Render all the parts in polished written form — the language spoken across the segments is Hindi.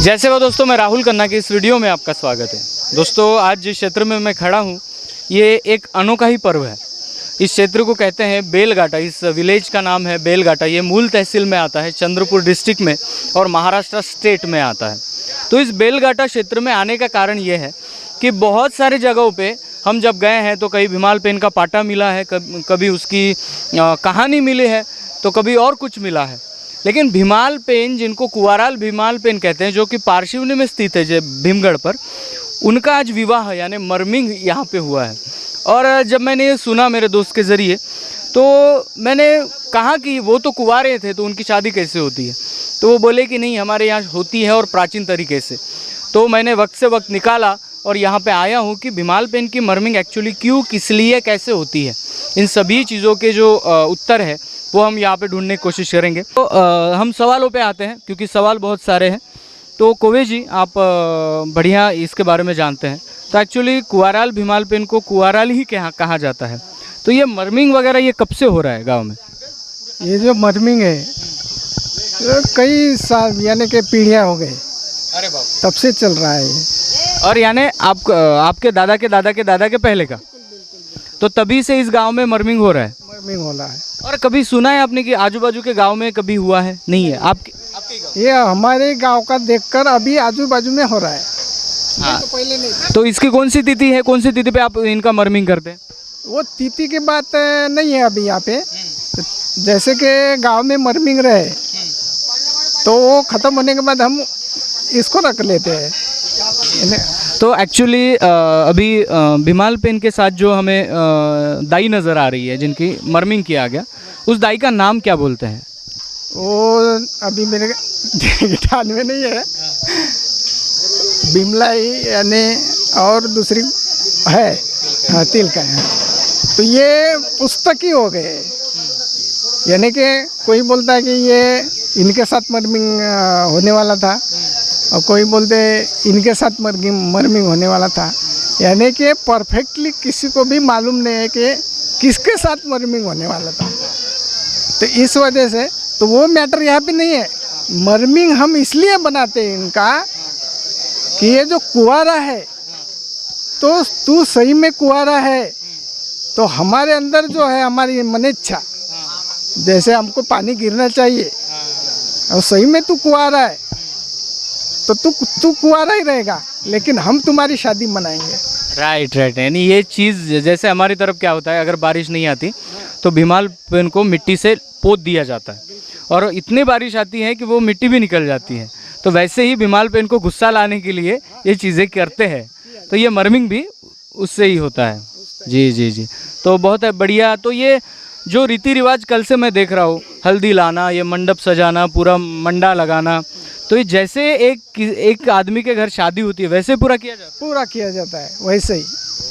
जैसे वो दोस्तों, मैं राहुल खन्ना की इस वीडियो में आपका स्वागत है। दोस्तों, आज जिस क्षेत्र में मैं खड़ा हूँ ये एक अनोखा ही पर्व है। इस क्षेत्र को कहते हैं बेलघाटा। इस विलेज का नाम है बेलघाटा। ये मूल तहसील में आता है, चंद्रपुर डिस्ट्रिक्ट में, और महाराष्ट्र स्टेट में आता है। तो इस बेलघाटा क्षेत्र में आने का कारण ये है कि बहुत सारे जगहों पे हम जब गए हैं तो कहीं भीमाल पेन का पाटा मिला है, कभी उसकी कहानी मिली है, तो कभी और कुछ मिला है। लेकिन भीमाल पेन, जिनको कुवाराल भीमाल पेन कहते हैं, जो कि पारशिवनी में स्थित है भीमगढ़ पर, उनका आज विवाह यानी मर्मिंग यहाँ पे हुआ है। और जब मैंने ये सुना मेरे दोस्त के ज़रिए, तो मैंने कहा कि वो तो कुंवारे थे तो उनकी शादी कैसे होती है। तो वो बोले कि नहीं, हमारे यहाँ होती है और प्राचीन तरीके से। तो मैंने वक्त से वक्त निकाला और यहाँ पे आया हूँ कि भीमाल पेन की मर्मिंग एक्चुअली क्यों, किस लिए, कैसे होती है। इन सभी चीज़ों के जो उत्तर है वो हम यहाँ पे ढूंढने की कोशिश करेंगे। तो हम सवालों पे आते हैं, क्योंकि सवाल बहुत सारे हैं। तो कोवे जी, आप बढ़िया इसके बारे में जानते हैं। तो एक्चुअली कुवाराल भीमाल पेन को कुवाराल ही कहा जाता है। तो ये मर्मिंग वगैरह ये कब से हो रहा है गांव में? ये जो मर्मिंग है कई साल यानी कि पीढ़ियाँ हो गए। अरे बाप, तब से चल रहा है ये। और यानी आपके दादा के दादा के दादा के पहले का, तो तभी से इस गांव में मर्मिंग हो रहा है। मर्मिंग हो रहा है। और कभी सुना है आपने कि आजू बाजू के गांव में कभी हुआ है? नहीं है आपके गाँव? ये हमारे गांव का देखकर अभी आजू बाजू में हो रहा है। हाँ। तो पहले नहीं था। तो इसकी कौन सी तिथि है, कौन सी तिथि पे आप इनका मर्मिंग करते हैं? वो तिथि की बात नहीं है अभी यहाँ पे। जैसे कि गांव में मर्मिंग रहे तो वो ख़त्म होने के बाद हम इसको रख लेते हैं। तो एक्चुअली अभी भीमाल पेन के साथ जो हमें दाई नज़र आ रही है, जिनकी मर्मिंग किया गया, उस दाई का नाम क्या बोलते हैं? वो अभी मेरे ध्यान में नहीं है। बिमला ही यानी और दूसरी है, हाँ, तिल का है। तो ये पुस्तक ही हो गए। यानी कि कोई बोलता है कि ये इनके साथ मर्मिंग होने वाला था, और कोई बोलते इनके साथ मर्मिंग होने वाला था। यानी कि परफेक्टली किसी को भी मालूम नहीं है कि किसके साथ मर्मिंग होने वाला था। तो इस वजह से तो वो मैटर यहाँ पे नहीं है। मर्मिंग हम इसलिए बनाते हैं इनका कि ये जो कुंवारा है, तो तू सही में कुंवारा है, तो हमारे अंदर जो है हमारी मनेच्छा, जैसे हमको पानी गिरना चाहिए, और सही में तू कुंवारा है तो तू कुंवारा ही रहेगा, लेकिन हम तुम्हारी शादी मनाएंगे। राइट। यानी ये चीज़ जैसे हमारी तरफ क्या होता है, अगर बारिश नहीं आती तो भीमाल पेन को मिट्टी से पोत दिया जाता है, और इतनी बारिश आती है कि वो मिट्टी भी निकल जाती है। तो वैसे ही भीमाल पेन को गुस्सा लाने के लिए ये चीज़ें करते हैं। तो ये मर्मिंग भी उससे ही होता है। जी। तो बहुत है बढ़िया। तो ये जो रीति रिवाज कल से मैं देख रहा हूँ, हल्दी लाना, ये मंडप सजाना, पूरा मंडा लगाना, तो ये जैसे एक आदमी के घर शादी होती है वैसे पूरा किया जाता है? पूरा किया जाता है वैसे ही।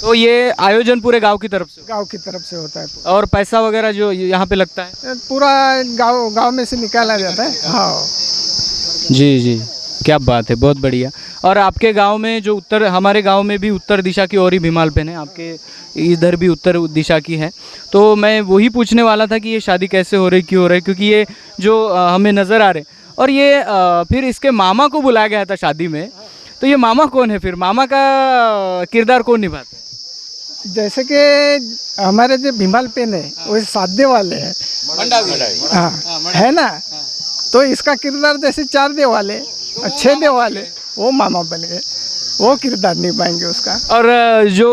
तो ये आयोजन पूरे गांव की तरफ से? गांव की तरफ से होता है। और पैसा वगैरह जो यहाँ पे लगता है पूरा गांव में से निकाला जाता है। हाँ जी, क्या बात है, बहुत बढ़िया। और आपके गांव में जो हमारे गांव में भी उत्तर दिशा की और ही भीमाल पेन है, आपके इधर भी उत्तर दिशा की है। तो मैं वही पूछने वाला था कि ये शादी कैसे हो रही, क्यों हो रही, क्योंकि ये जो हमें नज़र आ रहे, और ये फिर इसके मामा को बुलाया गया था शादी में। तो ये मामा कौन है, फिर मामा का किरदार कौन निभाता है? जैसे कि हमारे जो भीमाल पेन है वो 7 देव वाले हैं। हाँ, है ना। तो इसका किरदार जैसे 4 देव वाले और 6 देव वाले, वो मामा बन गए, वो किरदार निभाएंगे उसका। और जो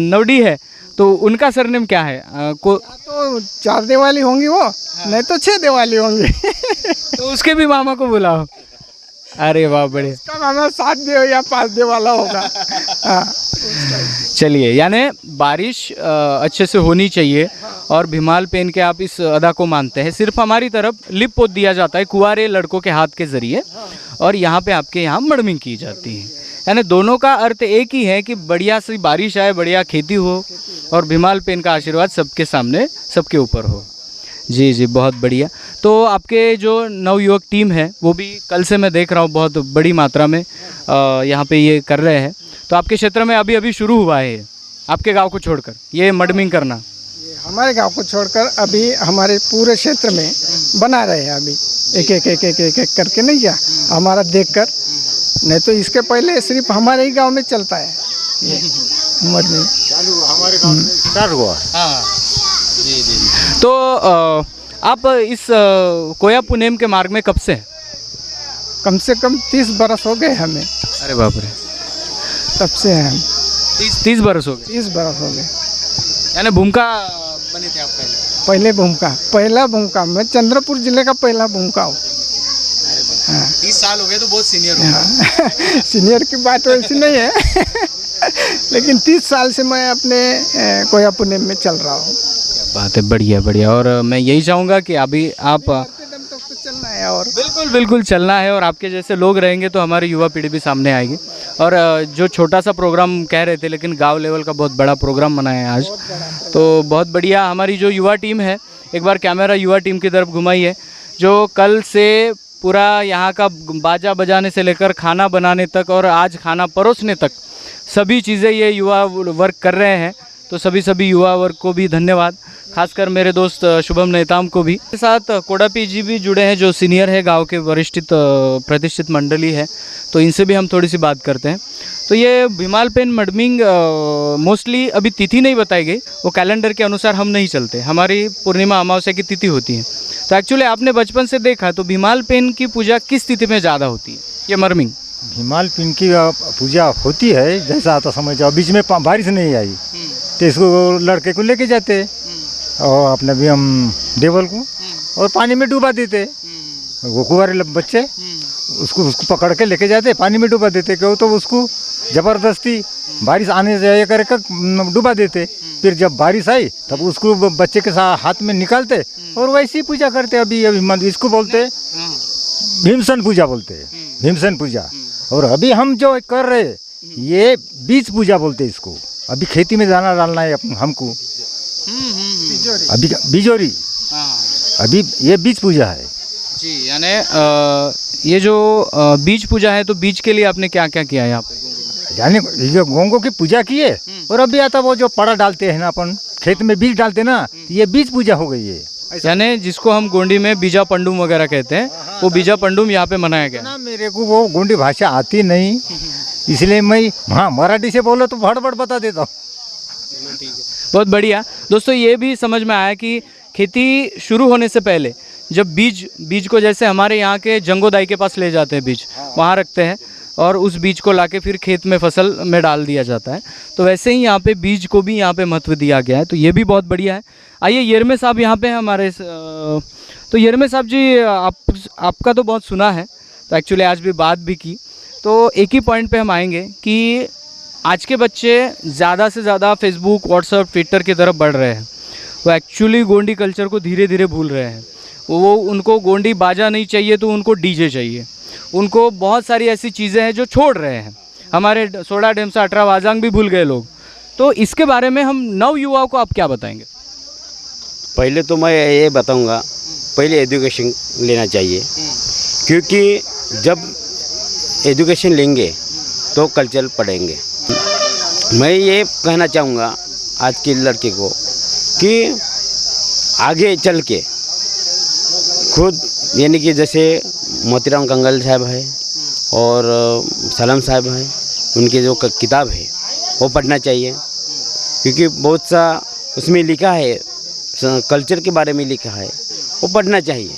नवडी है तो उनका सरनेम क्या है? तो 4 देव वाली होंगी वो, नहीं तो 6 देव वाली होंगी। तो उसके भी मामा को बुलाओ। अरे वाह, बड़े। उसका मामा 7 देव या 5 देव वाला होगा। हाँ। चलिए, यानी बारिश अच्छे से होनी चाहिए, और भीमाल पेन के आप इस अदा को मानते हैं। सिर्फ हमारी तरफ लिप पोत दिया जाता है कुंवारे लड़कों के हाथ के ज़रिए, और यहाँ पे आपके यहाँ मर्मिंग की जाती है। यानी दोनों का अर्थ एक ही है कि बढ़िया सी बारिश आए, बढ़िया खेती हो, और भीमाल पेन का आशीर्वाद सबके सामने, सबके ऊपर हो। जी, बहुत बढ़िया। तो आपके जो नवयुवक टीम है वो भी कल से मैं देख रहा हूँ बहुत बड़ी मात्रा में यहाँ पे ये कर रहे हैं। तो आपके क्षेत्र में अभी शुरू हुआ है आपके गांव को छोड़कर ये मर्मिंग करना? हमारे गांव को छोड़कर अभी हमारे पूरे क्षेत्र में बना रहे हैं। अभी एक एक करके नहीं क्या, हमारा देखकर नहीं तो इसके पहले सिर्फ हमारे ही गांव में चलता है ये मरमिंग। हमारे गांव में स्टार्ट हुआ। हाँ जी जी। तो आप इस कोया पुनेम के मार्ग में कब से हैं? कम से कम 30 बरस हो गए हमें, अरे बाप रे, तब से हैं हम। 30 बरस हो गए, 30 बरस हो गए। यानी भूमिका बने थे आप पहले? पहले पहला भूमिका, मैं चंद्रपुर जिले का पहला भूमिका हूँ। हाँ 30 साल हो गए तो बहुत सीनियर हो गए। हाँ सीनियर की बात वैसी नहीं है लेकिन 30 साल से मैं अपने कोया पुनेम में चल रहा हूँ। क्या बात है, बढ़िया बढ़िया। और मैं यही चाहूँगा कि अभी आप तो चलना है और बिल्कुल बिल्कुल चलना है, और आपके जैसे लोग रहेंगे तो हमारी युवा पीढ़ी भी सामने आएगी। और जो छोटा सा प्रोग्राम कह रहे थे, लेकिन गांव लेवल का बहुत बड़ा प्रोग्राम मनाया है आज, तो बहुत बढ़िया। हमारी जो युवा टीम है, एक बार कैमरा युवा टीम की तरफ घुमाइए, जो कल से पूरा यहाँ का बाजा बजाने से लेकर खाना बनाने तक और आज खाना परोसने तक सभी चीज़ें ये युवा वर्क कर रहे हैं। तो सभी युवा वर्ग को भी धन्यवाद, खासकर मेरे दोस्त शुभम नेताम को भी। के साथ कोडापी जी भी जुड़े हैं, जो सीनियर है, गांव के वरिष्ठ प्रतिष्ठित मंडली है, तो इनसे भी हम थोड़ी सी बात करते हैं। तो ये भीमालपेन मडमिंग मोस्टली अभी तिथि नहीं बताई गई, वो कैलेंडर के अनुसार हम नहीं चलते, हमारी पूर्णिमा अमावस्या की तिथि होती है। तो एक्चुअली आपने बचपन से देखा, तो भीमालपेन की पूजा किस तिथि में ज़्यादा होती है? ये मरमिंग भीमालपेन की पूजा होती है, जैसा आता समझ जाओ। बीच में बारिश नहीं आई तो इसको लड़के को लेके जाते और अपने भी हम देवल को और पानी में डुबा देते। वो कुंवारे बच्चे उसको पकड़ के लेके जाते, पानी में डुबा देते। क्यों? तो उसको ज़बरदस्ती बारिश आने जाए करके डुबा देते। फिर जब बारिश आई तब उसको बच्चे के साथ हाथ में निकालते और वैसे ही पूजा करते। अभी इसको बोलते भीमसेन पूजा बोलते हैं, भीमसेन पूजा। और अभी हम जो कर रहे ये बीज पूजा बोलते हैं इसको। अभी खेती में जाना डालना है हमको, अभी बिजोरी, अभी ये बीज पूजा है जी। यानी ये जो बीज पूजा है, तो बीज के लिए आपने क्या क्या किया है यहाँ पे? यानी ये गोंगों की पूजा की है। और अभी आता वो जो पड़ा डालते हैं ना, अपन खेत में बीज डालते ना, ये बीज पूजा हो गई है। यानी जिसको हम गोंडी में बीजा पंडुम वगैरह कहते हैं, वो बीजा पंडुम यहाँ पे मनाया गया ना। मेरे को वो गोंडी भाषा आती नहीं, इसलिए मैं हाँ मराठी से बोलो तो भड़ बता देता हूँ। बहुत बढ़िया दोस्तों, ये भी समझ में आया कि खेती शुरू होने से पहले जब बीज को जैसे हमारे यहाँ के जंगोदाई के पास ले जाते हैं, बीज वहाँ रखते हैं और उस बीज को लाके फिर खेत में फसल में डाल दिया जाता है, तो वैसे ही यहाँ पे बीज को भी यहाँ पे महत्व दिया गया है। तो ये भी बहुत बढ़िया है। आइए येरमे साहब यहाँ पे हैं हमारे। तो येरमे साहब जी, आपका तो बहुत सुना है, तो एक्चुअली आज भी बात भी की। तो एक ही पॉइंट पे हम आएंगे कि आज के बच्चे ज़्यादा से ज़्यादा फेसबुक, व्हाट्सएप, ट्विटर की तरफ बढ़ रहे हैं। वो एक्चुअली गोंडी कल्चर को धीरे धीरे भूल रहे हैं। वो उनको गोंडी बाजा नहीं चाहिए तो उनको डीजे चाहिए, उनको बहुत सारी ऐसी चीज़ें हैं जो छोड़ रहे हैं। हमारे सोडा ढेमसा अठरा वाजांग भी भूल गए लोग। तो इसके बारे में हम नव युवाओं को आप क्या बताएंगे? पहले तो मैं ये बताऊंगा, पहले एजुकेशन लेना चाहिए, क्योंकि जब एजुकेशन लेंगे तो कल्चर पढ़ेंगे। मैं ये कहना चाहूँगा आज के लड़के को कि आगे चल के खुद, यानी कि जैसे मोतीराम कंगल साहब है और सलाम साहब है, उनके जो किताब है वो पढ़ना चाहिए, क्योंकि बहुत सा उसमें लिखा है, कल्चर के बारे में लिखा है, वो पढ़ना चाहिए।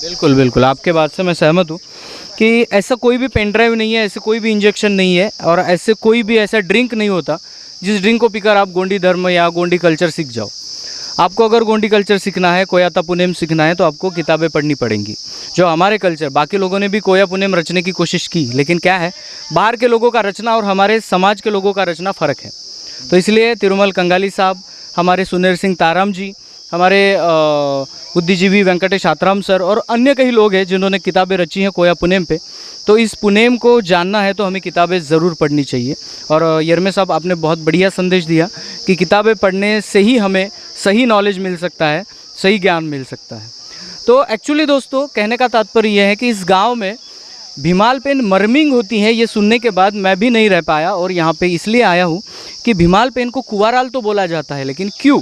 बिल्कुल बिल्कुल, आपके बात से मैं सहमत हूँ कि ऐसा कोई भी पेन ड्राइव नहीं है, ऐसे कोई भी इंजेक्शन नहीं है, और ऐसे कोई भी ऐसा ड्रिंक नहीं होता जिस ड्रिंक को पीकर आप गोंडी धर्म या गोंडी कल्चर सीख जाओ। आपको अगर गोंडी कल्चर सीखना है, कोयाता पुनेम सीखना है, तो आपको किताबें पढ़नी पड़ेंगी। जो हमारे कल्चर, बाकी लोगों ने भी कोया पुनेम रचने की कोशिश की, लेकिन क्या है, बाहर के लोगों का रचना और हमारे समाज के लोगों का रचना फ़र्क है। तो इसलिए तिरुमल कंगाली साहब, हमारे सुनेर सिंह ताराम जी, हमारे बुद्धिजीवी वेंकटेश आत्राम सर और अन्य कई लोग हैं जिन्होंने किताबें रची हैं कोया पुनेम पे। तो इस पुनेम को जानना है तो हमें किताबें ज़रूर पढ़नी चाहिए। और येरमे साहब, आपने बहुत बढ़िया संदेश दिया कि किताबें पढ़ने से ही हमें सही नॉलेज मिल सकता है, सही ज्ञान मिल सकता है। तो एक्चुअली दोस्तों, कहने का तात्पर्य यह है कि इस गांव में भीमालपेन मरमिंग होती है, ये सुनने के बाद मैं भी नहीं रह पाया और यहाँ पे इसलिए आया हूँ कि भीमालपेन को कुवाराल तो बोला जाता है, लेकिन क्यों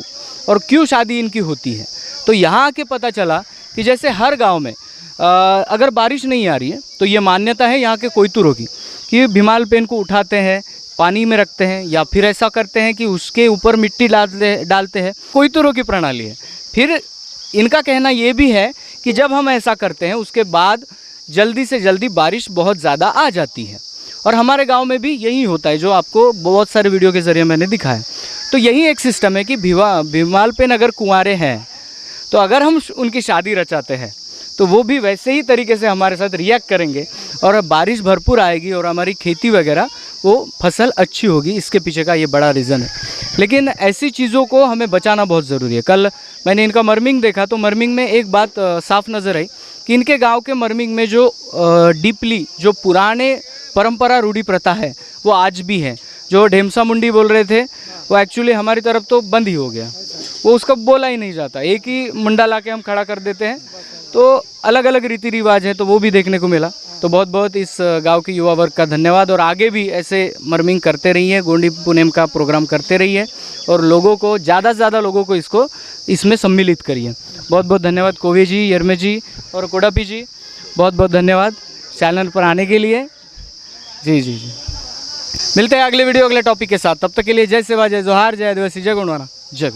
और क्यों शादी इनकी होती है। तो यहाँ आके पता चला कि जैसे हर गांव में अगर बारिश नहीं आ रही है तो ये मान्यता है यहाँ के कोयतुरों की कि भीमाल पेन को उठाते हैं, पानी में रखते हैं, या फिर ऐसा करते हैं कि उसके ऊपर मिट्टी डालते हैं। कोई तरह की प्रणाली है। फिर इनका कहना ये भी है कि जब हम ऐसा करते हैं उसके बाद जल्दी से जल्दी बारिश बहुत ज़्यादा आ जाती है। और हमारे गांव में भी यही होता है, जो आपको बहुत सारे वीडियो के ज़रिए मैंने दिखाया। तो यही एक सिस्टम है कि भीमाल पेन अगर कुंवारे हैं तो अगर हम उनकी शादी रचाते हैं तो वो भी वैसे ही तरीके से हमारे साथ रिएक्ट करेंगे और बारिश भरपूर आएगी और हमारी खेती वगैरह वो फसल अच्छी होगी। इसके पीछे का ये बड़ा रीज़न है। लेकिन ऐसी चीज़ों को हमें बचाना बहुत ज़रूरी है। कल मैंने इनका मर्मिंग देखा तो मर्मिंग में एक बात साफ नज़र आई कि इनके गांव के मर्मिंग में जो डीपली जो पुराने परंपरा रूढ़ी प्रथा है वो आज भी है। जो ढेमसा मुंडी बोल रहे थे वो एक्चुअली हमारी तरफ तो बंद ही हो गया, वो उसका बोला ही नहीं जाता। एक ही मुंडा ला के हम खड़ा कर देते हैं। तो अलग अलग रीति रिवाज हैं, तो वो भी देखने को मिला। तो बहुत बहुत इस गांव के युवा वर्ग का धन्यवाद, और आगे भी ऐसे मर्मिंग करते रहिए, गोंडी पुनेम का प्रोग्राम करते रहिए और लोगों को ज़्यादा से ज़्यादा लोगों को इसमें सम्मिलित करिए। बहुत बहुत धन्यवाद कोवे जी, यरमे जी और कोडापी जी, बहुत बहुत धन्यवाद चैनल पर आने के लिए। जी जी जी, मिलते हैं अगले वीडियो अगले टॉपिक के साथ। तब तक के लिए जय सेवा, जय जोहार, जय आदिवासी, जय गोंडवाना, जय।